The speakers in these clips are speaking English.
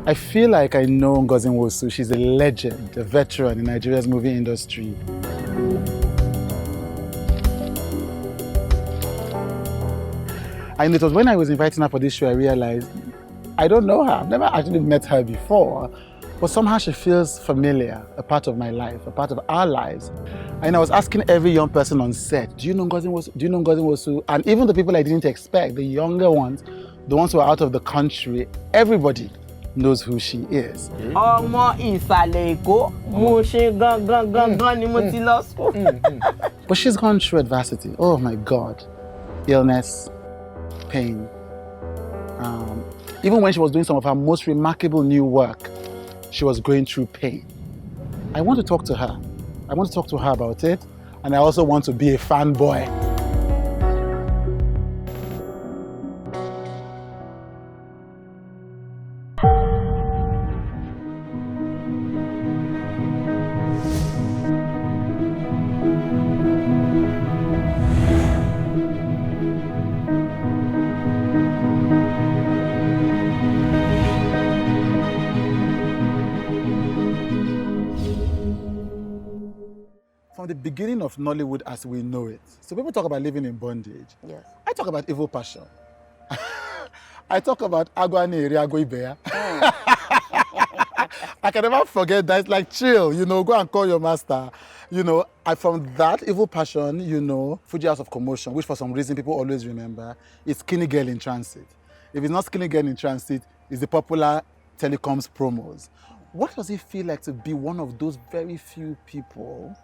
I feel like I know Ngozi Nwosu. She's a legend, a veteran in Nigeria's movie industry. And it was when I was inviting her for this show, I realized I don't know her. I've never actually met her before. But somehow she feels familiar, a part of my life, a part of our lives. And I was asking every young person on set, do you know Ngozi Nwosu? Do you know Ngozi Nwosu? And even the people I didn't expect, the younger ones, the ones who are out of the country, everybody knows who she is. But she's gone through adversity. Oh my God. Illness, pain. Even when she was doing some of her most remarkable new work, she was going through pain. I want to talk to her. I want to talk to her about it. And I also want to be a fanboy. From the beginning of Nollywood as we know it. So people talk about living in bondage. yes. I talk about evil passion. I talk about Agwane Riago Ibeya. I can never forget that. It's like chill, go and call your master. From that evil passion, Fuji House of Commotion, which for some reason people always remember, is Skinny Girl in Transit. If it's not Skinny Girl in Transit, it's the popular telecoms promos. What does it feel like to be one of those very few people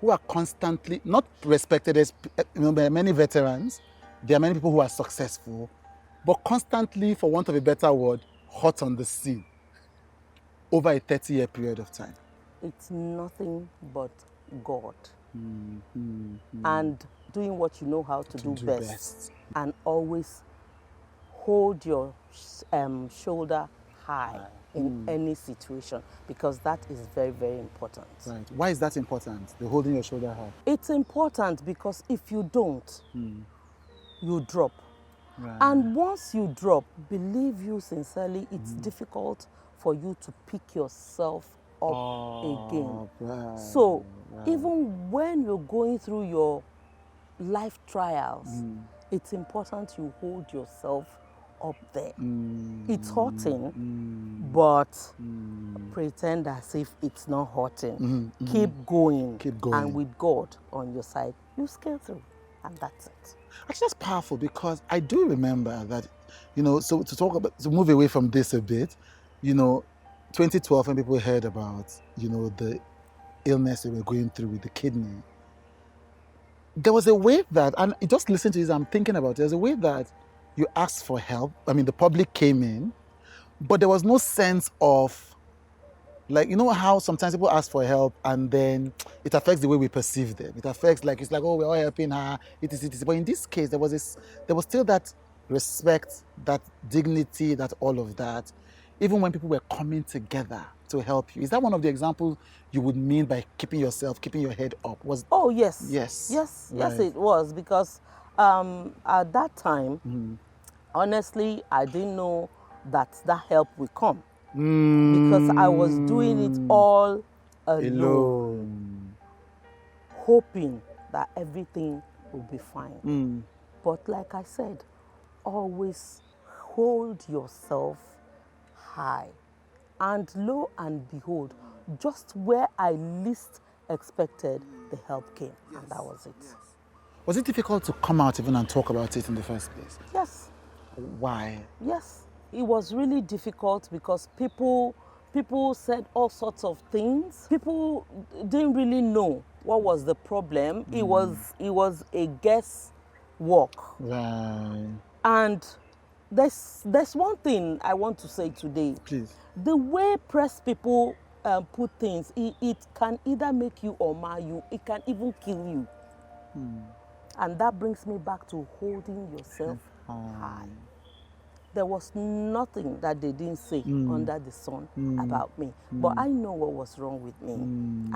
who are constantly, not respected as, there are many veterans, there are many people who are successful, but constantly, for want of a better word, hot on the scene over a 30-year period of time? It's nothing but God. And doing what you know how to do best. And always hold your shoulder high in any situation, because that is very, very important. Right. Why is that important, the holding your shoulder high? It's important because if you don't, you drop. Right. And once you drop, believe you sincerely, it's difficult for you to pick yourself up again. Right. So even when you're going through your life trials, it's important you hold yourself up there. It's hurting, but pretend as if it's not hurting. Keep going. Keep going. And with God on your side, you scale through, and that's it. Actually, that's powerful, because I do remember that, so to move away from this a bit, 2012, when people heard about, the illness they were going through with the kidney, there was a way that, and just listen to this, I'm thinking about it, there's a way that you asked for help. I mean, the public came in, but there was no sense of, like, how sometimes people ask for help and then it affects the way we perceive them. It affects, it's like, oh, we're all helping her, it is. But in this case, there was still that respect, that dignity, that all of that, even when people were coming together to help you. Is that one of the examples you would mean by keeping your head up? Oh, yes. Yes. Yes, Right. yes, it was, because at that time, honestly, I didn't know that help would come. Because I was doing it all alone, hoping that everything would be fine. But like I said, always hold yourself high. And lo and behold, just where I least expected, the help came. Yes. And that was it. Yes. Was it difficult to come out even and talk about it in the first place? Yes. Why? Yes. It was really difficult because people said all sorts of things. People didn't really know what was the problem. It was a guesswork. Right. And there's one thing I want to say today. Please. The way press people put things, it can either make you or mar you. It can even kill you. And that brings me back to holding yourself high. There was nothing that they didn't say under the sun about me. But I know what was wrong with me.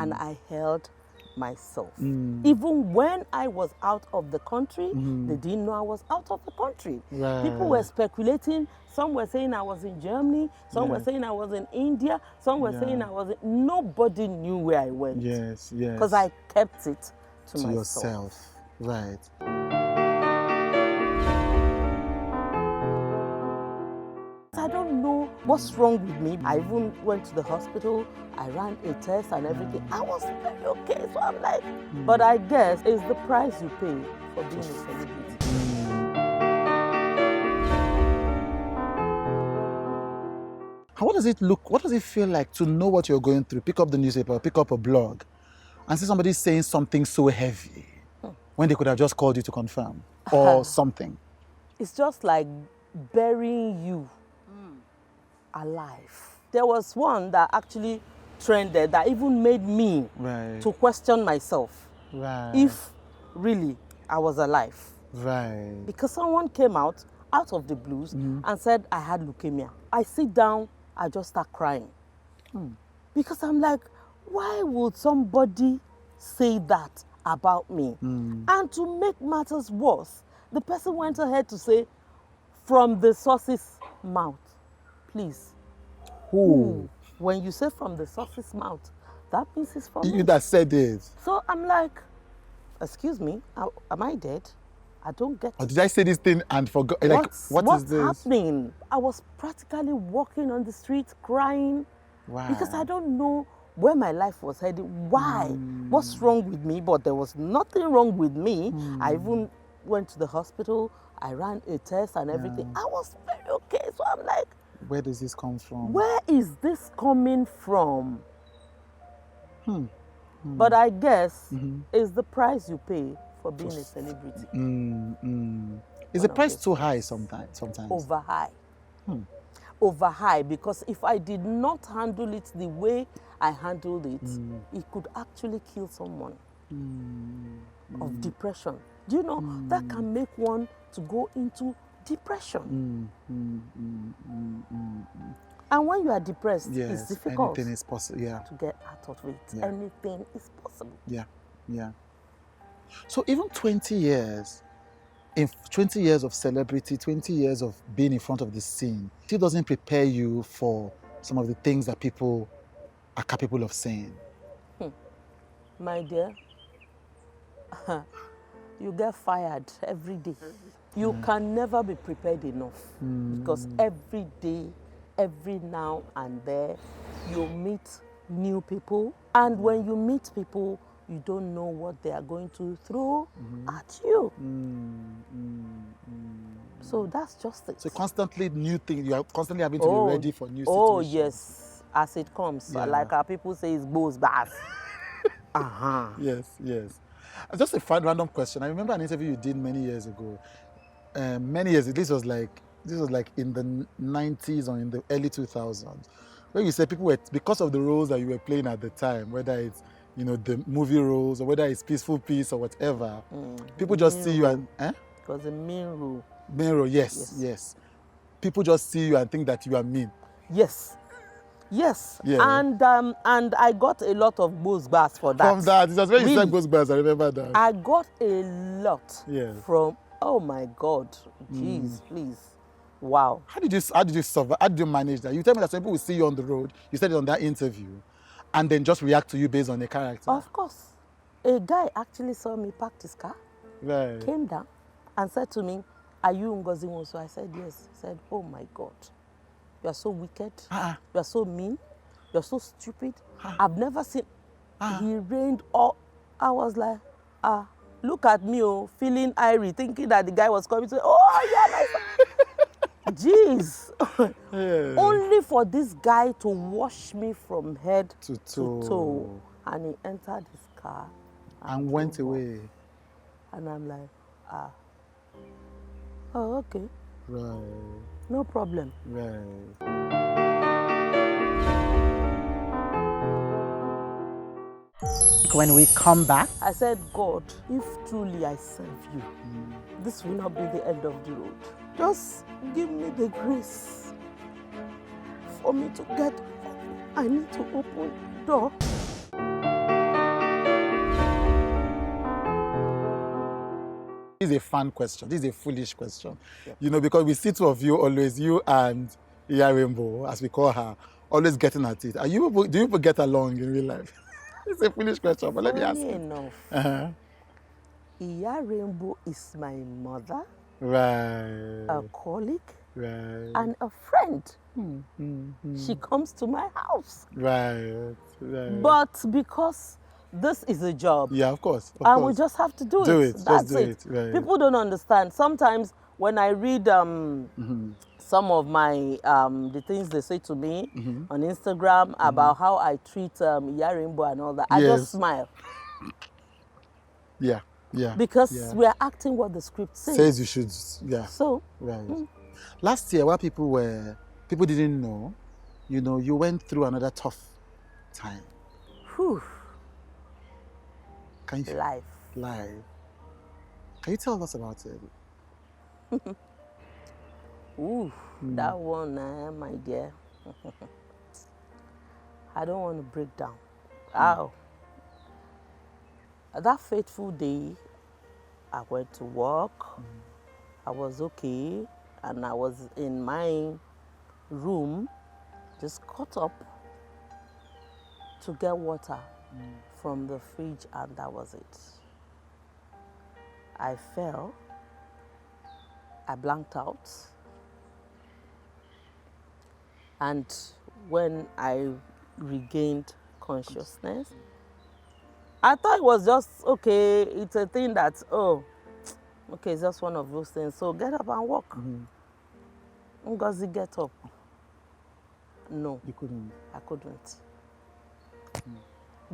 And I held myself. Even when I was out of the country, they didn't know I was out of the country. Right. People were speculating. Some were saying I was in Germany. Some were saying I was in India. Some were saying I was in... Nobody knew where I went. Yes, yes. Because I kept it to myself. Yourself. Right. I don't know what's wrong with me. I even went to the hospital. I ran a test and everything. I was very okay. So I'm like, but I guess it's the price you pay for being a celebrity. What does it look, what does it feel like to know what you're going through? Pick up the newspaper, pick up a blog, and see somebody saying something so heavy when they could have just called you to confirm or something. It's just like burying you alive. There was one that actually trended that even made me to question myself if really I was alive. Right. Because someone came out of the blues and said I had leukemia. I sit down, I just start crying. Because I'm like, why would somebody say that about me? And to make matters worse, the person went ahead to say, from the source's mouth. Please. Who? When you say from the source's mouth, that means it's from you that said it. So I'm like, excuse me, am I dead? I don't get it. Or did I say this thing and forgot? Like, what's this? Happening? I was practically walking on the street crying. Wow. Because I don't know where my life was headed. Why? What's wrong with me? But there was nothing wrong with me. I even went to the hospital. I ran a test and everything. I was very okay. So I'm like, where does this come from? Where is this coming from? But I guess it's the price you pay for being a celebrity. Is the price too high sometimes? Over high. Over high, because if I did not handle it the way I handled it, it could actually kill someone of depression. Do you know that can make one to go into depression? And when you are depressed, it's difficult. Anything is possible. To get out of it. Anything is possible. So even 20 years, in 20 years of celebrity, 20 years of being in front of the scene, it doesn't prepare you for some of the things that people are capable of saying. My dear, you get fired every day. You can never be prepared enough because every day, every now and there, you meet new people. And when you meet people, you don't know what they are going to throw at you. So that's just it. So constantly new things, you are constantly having to be ready for new situations. Oh, yes, as it comes. Like our people say, it's goes back. Yes. Just a random question. I remember an interview you did many years ago. This was like in the 90s or in the early 2000s, where you said people were, because of the roles that you were playing at the time, whether it's the movie roles or whether it's Peaceful Peace or whatever, people just see you and It was a mean role. Mean role, yes. People just see you and think that you are mean. Yes. And I got a lot of buzz for that. From that, it was when you said buzz, I remember that. I got a lot from, oh my God, jeez, please. Wow. How did you survive? How did you manage that? You tell me that some people will see you on the road, you said it on that interview, and then just react to you based on the character. Of course. A guy actually saw me park his car, right, came down and said to me, "Are you Ngozi Nwosu?" I said, "Yes." He said, "Oh my God, you are so wicked, you are so mean, you are so stupid. I've never seen..." He rained all. I was like, look at me, feeling irie, thinking that the guy was coming to say, "Oh, yeah, my son." Jeez. Only for this guy to wash me from head to toe. And he entered his car and went away. And I'm like, oh, okay. Right. No problem. Right. When we come back, I said, God, if truly I serve you, this will not be the end of the road. Just give me the grace for me to get up. I need to open the door. This is a fun question. This is a foolish question. Yeah. Because we see two of you always, you and Iya Rainbow, as we call her, always getting at it. Do you people get along in real life? It's a foolish question, but let me ask you. Enough, Iya Rainbow is my mother, right, a colleague, right, and a friend. She comes to my house. Right, right. But because this is a job, yeah, of course, we just have to do it. Do it. That's just do it. Right. People don't understand. Sometimes when I read some of my the things they say to me on Instagram about how I treat Iya Rainbow and all that, I just smile. Yeah, yeah. Because we're acting what the script says. Says you should, yeah. So, right. Last year, while people didn't know, you went through another tough time. Whew. Life. Can you tell us about it? Ooh, that one, my dear. I don't want to break down. Ow. That fateful day, I went to work. I was okay, and I was in my room, just caught up to get water from the fridge, and that was it. I fell. I blanked out. And when I regained consciousness, I thought it was just, okay, it's a thing that, okay, it's just one of those things. So get up and walk. Ngozi, get up. No. You couldn't? I couldn't.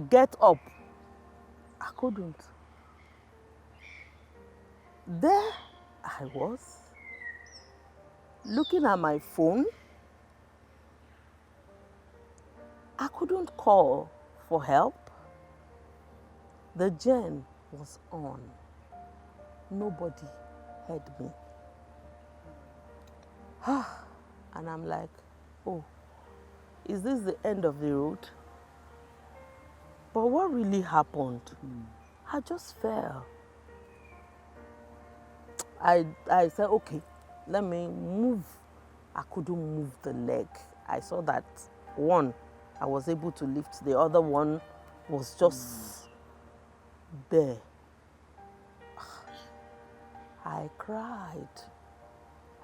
Get up. I couldn't. There I was, looking at my phone. I couldn't call for help. The gen was on. Nobody heard me. And I'm like, oh, is this the end of the road? But what really happened? I just fell. I said, okay, let me move. I couldn't move the leg. I saw that one, I was able to lift. The other one was just there. I cried.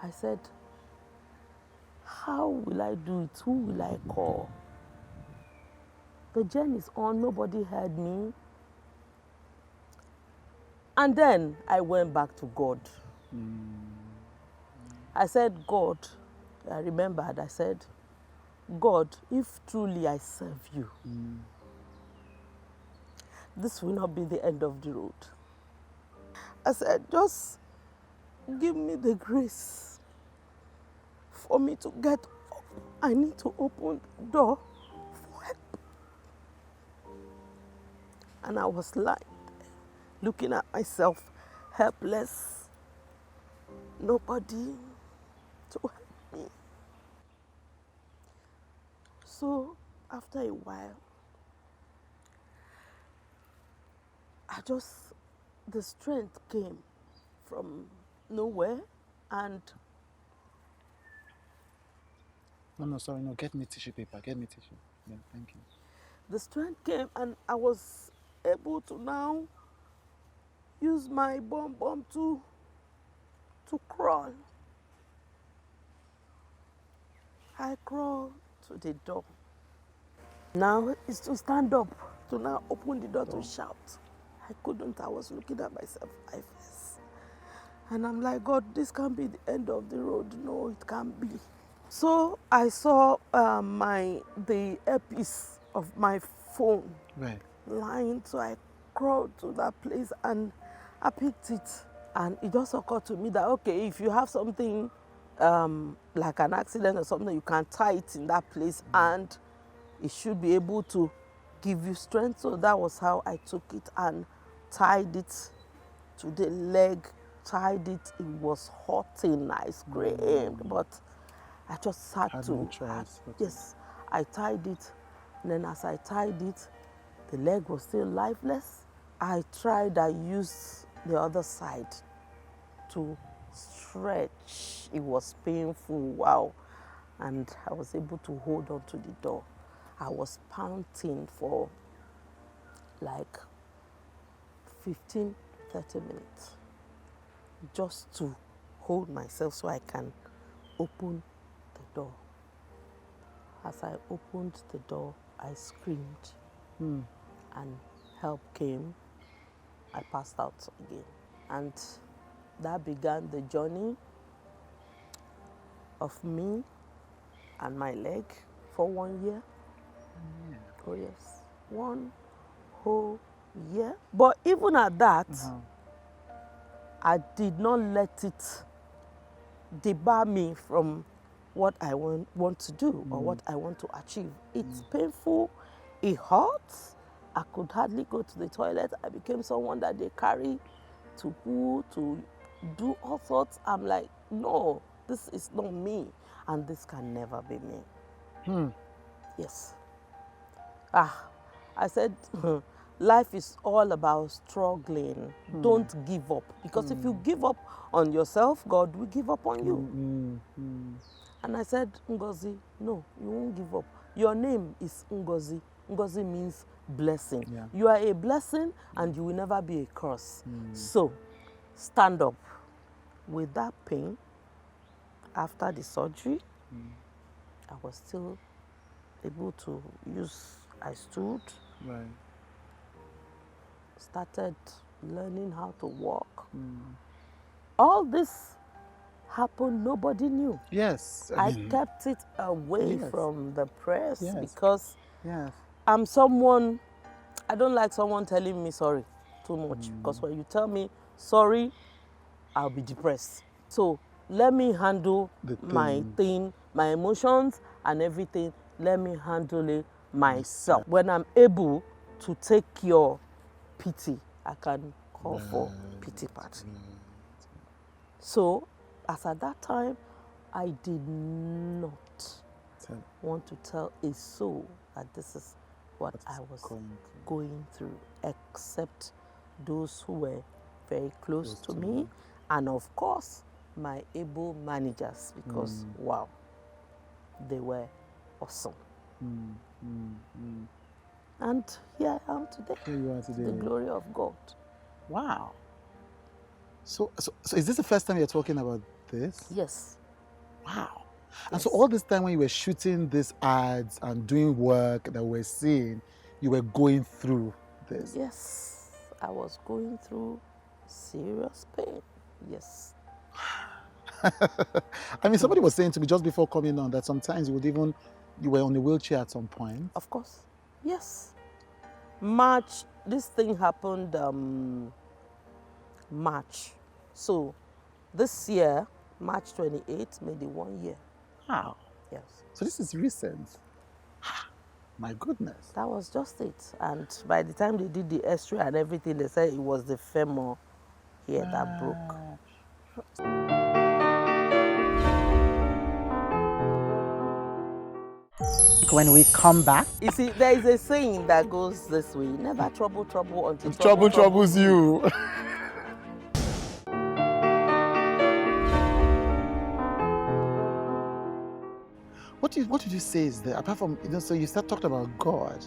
I said, how will I do it? Who will I call? The gen is on, nobody heard me. And then I went back to God. I said, God, I remembered, I said, God, if truly I serve you, this will not be the end of the road. I said, just give me the grace for me to get up. I need to open the door for help. And I was lying, looking at myself, helpless. Nobody to help me. So after a while, the strength came from nowhere, and No, get me tissue paper, get me tissue. Yeah, thank you. The strength came, and I was able to now use my bum to crawl. I crawled to the door. Now it's to stand up, to now open the door to shout. I couldn't. I was looking at myself lifeless. And I'm like, God, this can't be the end of the road. No, it can't be. So I saw the earpiece of my phone lying. So I crawled to that place and I picked it. And it just occurred to me that, okay, if you have something like an accident or something, you can tie it in that place and it should be able to give you strength. So that was how I took it and tied it to the leg, tied it. It was hurting. I screamed, but I just had to. Yes, I tied it. And then as I tied it, the leg was still lifeless. I used the other side to stretch. It was painful, wow. And I was able to hold on to the door. I was panting for like 15, 30 minutes just to hold myself so I can open the door. As I opened the door, I screamed and help came. I passed out again. And that began the journey of me and my leg for 1 year. Oh yes, 1 whole year. But even at that, I did not let it debar me from what I want to do or what I want to achieve. It's painful, it hurts. I could hardly go to the toilet. I became someone that they carry to poo, to do all sorts. I'm like, no, this is not me, and this can never be me. Yes. I said, life is all about struggling. Don't give up. Because if you give up on yourself, God will give up on you. And I said, Ngozi, no, you won't give up. Your name is Ngozi. Ngozi means blessing. Yeah. You are a blessing and you will never be a curse. So, stand up. With that pain, after the surgery, I was still able to use, I stood, started learning how to walk. All this happened, nobody knew. Yes. I kept it away from the press because Yes. I'm someone, I don't like someone telling me sorry too much because when you tell me sorry, I'll be depressed. So let me handle my thing, my emotions and everything. Let me handle it myself. When I'm able to take your pity, I can call for pity party. So, as at that time, I did not want to tell a soul that this is what I was going through, except those who were very close to me, and of course, my able managers, because wow, they were awesome. And here I am today. Here you are today. The glory of God. Wow. So is this the first time you're talking about this? Yes. Wow. And so all this time when you were shooting these ads and doing work that we're seeing, you were going through this? Yes. I was going through serious pain. Yes. I mean, somebody was saying to me just before coming on that sometimes you were on a wheelchair at some point. Of course. Yes. March, this thing happened March. So this year, March 28th, made it 1 year. Wow. Yes. So this is recent. My goodness. That was just it. And by the time they did the X-ray and everything, they said it was the femur here that broke. When we come back, You see, there is a saying that goes this way: never trouble until Trouble troubles you. What did you say is there? Apart from, so you talked about God,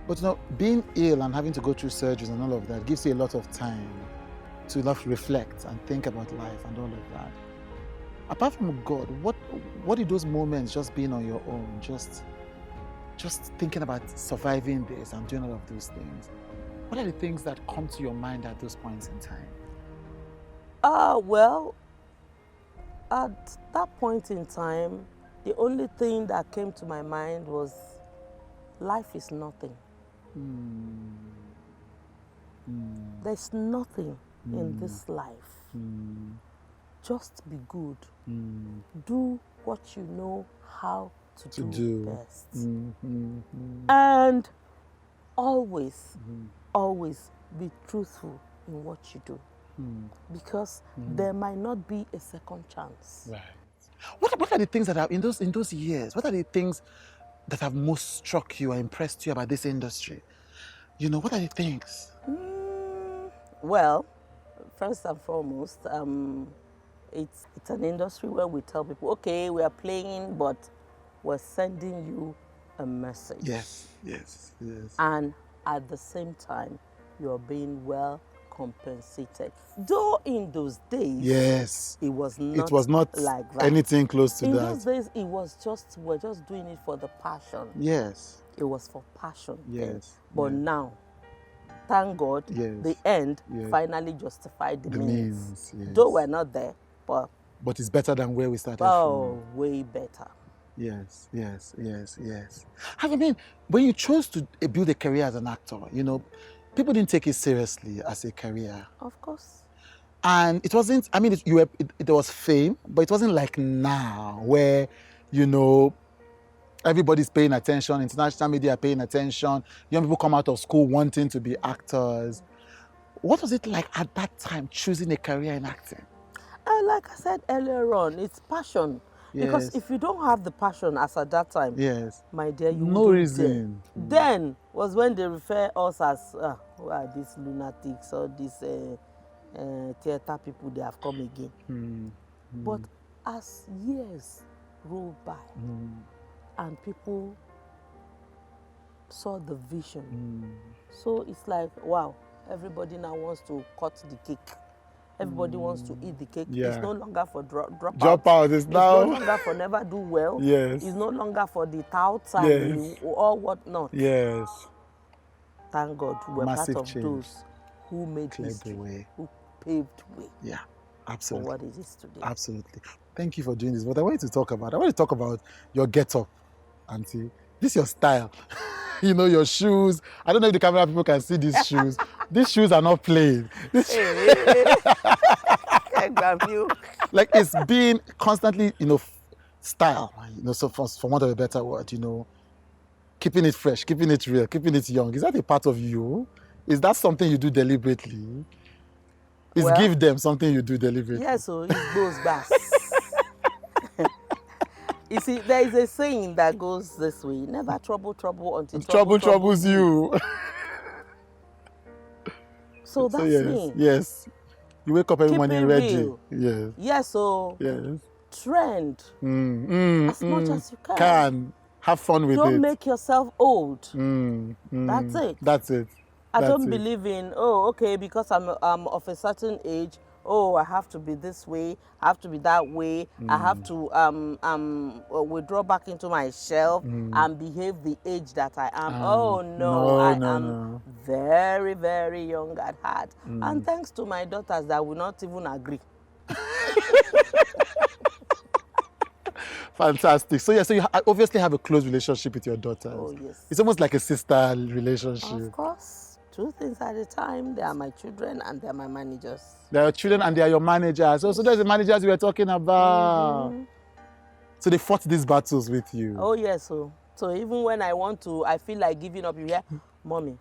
but being ill and having to go through surgeries and all of that gives you a lot of time to reflect and think about life and all of that. Apart from God, what did those moments just being on your own, just thinking about surviving this and doing all of those things, what are the things that come to your mind at those points in time? Well, at that point in time, the only thing that came to my mind was life is nothing. There's nothing in this life. Just be good. Do what you know how to do best. And always be truthful in what you do. Because there might not be a second chance. Right. What are the things that are in those years? What are the things that have most struck you or impressed you about this industry? What are the things? Well, first and foremost, it's an industry where we tell people, okay, we are playing, but we're sending you a message. Yes. And at the same time, you're being well compensated. Though in those days, Yes. it was It was not like that. anything close to in that. those days, it was just, we're just doing it for the passion. Yes. It was for passion. then. Yes. But now, thank God, Yes. the end Yes. finally justified the means. Yes. Though we're not there, but it's better than where we started way better. Yes. I mean, when you chose to build a career as an actor, people didn't take it seriously as a career. Of course. And it wasn't, I mean, it was fame, but it wasn't like now where, everybody's paying attention, international media are paying attention, young people come out of school wanting to be actors. What was it like at that time, choosing a career in acting? Like I said earlier on, it's passion. Because Yes. if you don't have the passion as at that time, Yes. my dear, you No wouldn't reason. dare. Then was when they refer us as who are these lunatics or these theater people, they have come again. But as years rolled by and people saw the vision, so it's like, wow, everybody now wants to cut the cake. Everybody wants to eat the cake. Yeah. It's no longer for drop out. It's now. no longer for never do well. Yes. It's no longer for the touts Yes. or whatnot. Yes. Thank God we're Massive part of change. those who made Cleared history, the way. who paved way Yeah, for absolutely. what it is today. Absolutely. Thank you for doing this. What I want to talk about your get-up, Auntie. This is your style. Your shoes. I don't know if the camera people can see these shoes. These shoes are not plain. I grab you. Like, it's been constantly, style. So for want of a better word, keeping it fresh, keeping it real, keeping it young. Is that a part of you? Is that something you do deliberately? Give them something you do deliberately? Yes, so it goes back. You see, there is a saying that goes this way: never trouble until trouble troubles you. So that's me. Yes. You wake up every Keep morning it ready. real. Yes. Yes, so Yes. trend as much as you can. Have fun with it. Don't make yourself old. That's it. That's it. I don't believe in, okay, because I'm of a certain age, I have to be this way, I have to be that way, I have to withdraw back into my shelf and behave the age that I am. I am very, very young at heart. And thanks to my daughters that will not even agree. Fantastic. So you obviously have a close relationship with your daughters. Oh, yes. It's almost like a sister relationship. Of course. 2 things at a time. They are my children and they are my managers. They are your children and they are your managers. So there's the managers we were talking about. So they fought these battles with you. Oh, yes. So even when I feel like giving up, you hear, Mommy,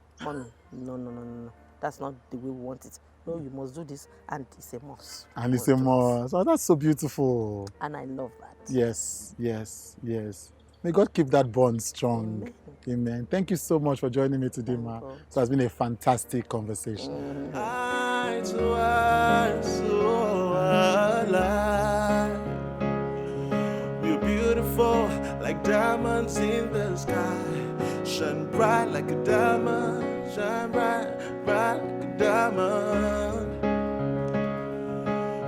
no. That's not the way we want it. No, you must do this, and it's a must. And it's a must. Oh, that's so beautiful. And I love that. Yes. May God keep that bond strong. Amen. Thank you so much for joining me today, Ma. So it's been a fantastic conversation. Eyes were so alive. We're beautiful like diamonds in the sky. Shine bright like a diamond. Shine bright like a diamond.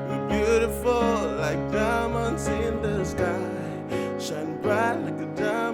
We're beautiful like diamonds in the sky. Shine bright like a diamond.